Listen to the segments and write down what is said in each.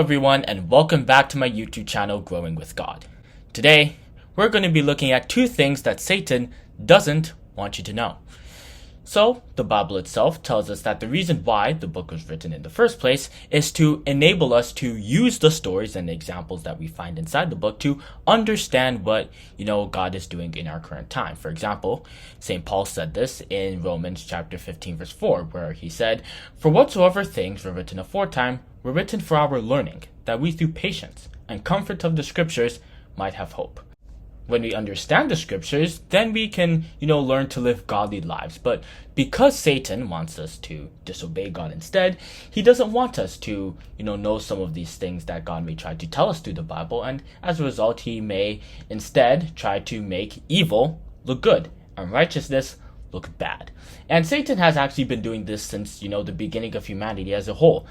everyone, and welcome back to my YouTube channel, Growing with God. Today, we're going to be looking at two things that Satan doesn't want you to know. So, the Bible itself tells us that the reason why the book was written in the first place is to enable us to use the stories and the examples that we find inside the book to understand what, God is doing in our current time. For example, St. Paul said this in Romans chapter 15 verse 4, where he said, "For whatsoever things were written aforetime were written for our learning, that we through patience and comfort of the scriptures might have hope." When we understand the scriptures, then we can, learn to live godly lives. But because Satan wants us to disobey God instead, he doesn't want us to, know some of these things that God may try to tell us through the Bible. And as a result, he may instead try to make evil look good and righteousness look bad. And Satan has actually been doing this since, the beginning of humanity as a whole.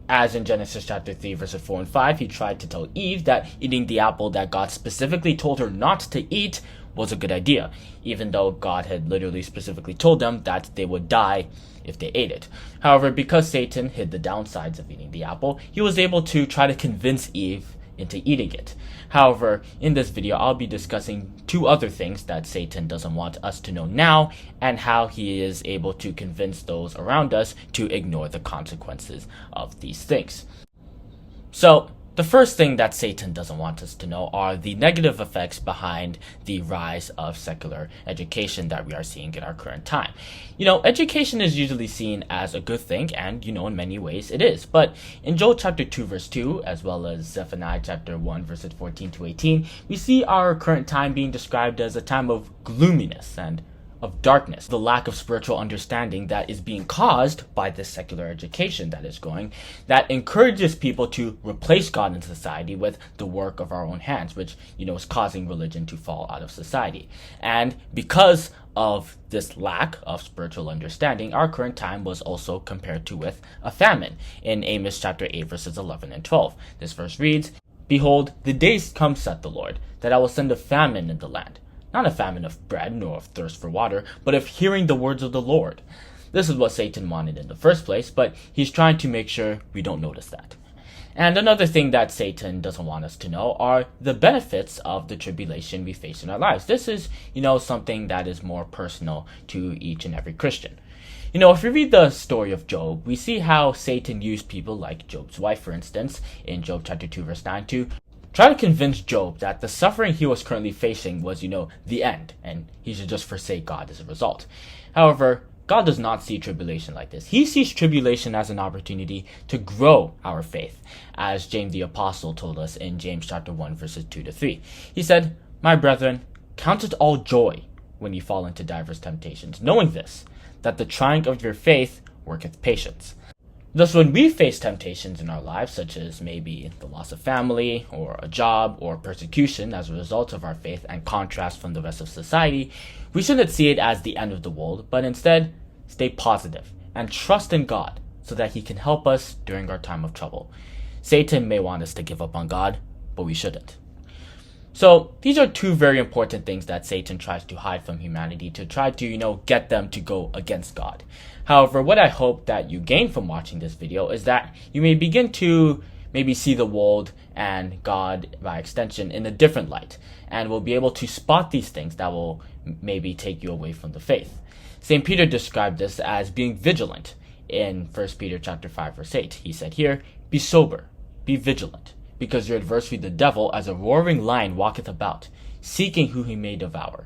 As in Genesis chapter 3 verses 4 and 5, he tried to tell Eve that eating the apple that God specifically told her not to eat was a good idea, even though God had literally specifically told them that they would die if they ate it. However, because Satan hid the downsides of eating the apple, he was able to try to convince Eve into eating it. However, in this video, I'll be discussing two other things that Satan doesn't want us to know now, and how he is able to convince those around us to ignore the consequences of these things. So, the first thing that Satan doesn't want us to know are the negative effects behind the rise of secular education that we are seeing in our current time. Education is usually seen as a good thing, and, in many ways it is. But in Joel chapter 2 verse 2, as well as Zephaniah chapter 1 verses 14 to 18, we see our current time being described as a time of gloominess and of darkness, the lack of spiritual understanding that is being caused by this secular education that is going, that encourages people to replace God in society with the work of our own hands, which, is causing religion to fall out of society. And because of this lack of spiritual understanding, our current time was also compared to with a famine in Amos chapter 8 verses 11 and 12. This verse reads, "Behold, the days come, saith the Lord, that I will send a famine in the land. Not a famine of bread, nor of thirst for water, but of hearing the words of the Lord." This is what Satan wanted in the first place, but he's trying to make sure we don't notice that. And another thing that Satan doesn't want us to know are the benefits of the tribulation we face in our lives. This is, something that is more personal to each and every Christian. If we read the story of Job, we see how Satan used people like Job's wife, for instance, in Job chapter 2 verse 9 to try to convince Job that the suffering he was currently facing was, the end, and he should just forsake God as a result. However, God does not see tribulation like this. He sees tribulation as an opportunity to grow our faith, as James the Apostle told us in James chapter 1 verses 2 to 3. He said, "My brethren, count it all joy when ye fall into divers temptations, knowing this, that the trying of your faith worketh patience." Thus, when we face temptations in our lives, such as maybe the loss of family, or a job, or persecution as a result of our faith and contrast from the rest of society, we shouldn't see it as the end of the world, but instead stay positive and trust in God so that he can help us during our time of trouble. Satan may want us to give up on God, but we shouldn't. So these are two very important things that Satan tries to hide from humanity to try to, get them to go against God. However, what I hope that you gain from watching this video is that you may begin to maybe see the world and God by extension in a different light, and will be able to spot these things that will maybe take you away from the faith. St. Peter described this as being vigilant in 1 Peter chapter 5 verse 8. He said here, "Be sober, be vigilant, because your adversary the devil as a roaring lion walketh about, seeking who he may devour."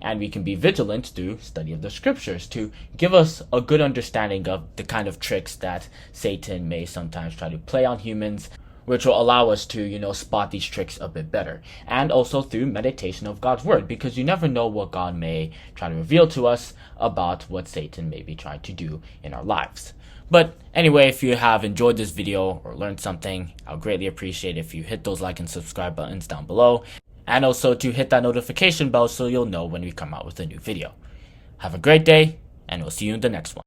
And we can be vigilant through study of the scriptures to give us a good understanding of the kind of tricks that Satan may sometimes try to play on humans, which will allow us to, spot these tricks a bit better. And also through meditation of God's word, because you never know what God may try to reveal to us about what Satan may be trying to do in our lives. But anyway, if you have enjoyed this video or learned something, I'll greatly appreciate if you hit those like and subscribe buttons down below, and also to hit that notification bell so you'll know when we come out with a new video. Have a great day, and we'll see you in the next one.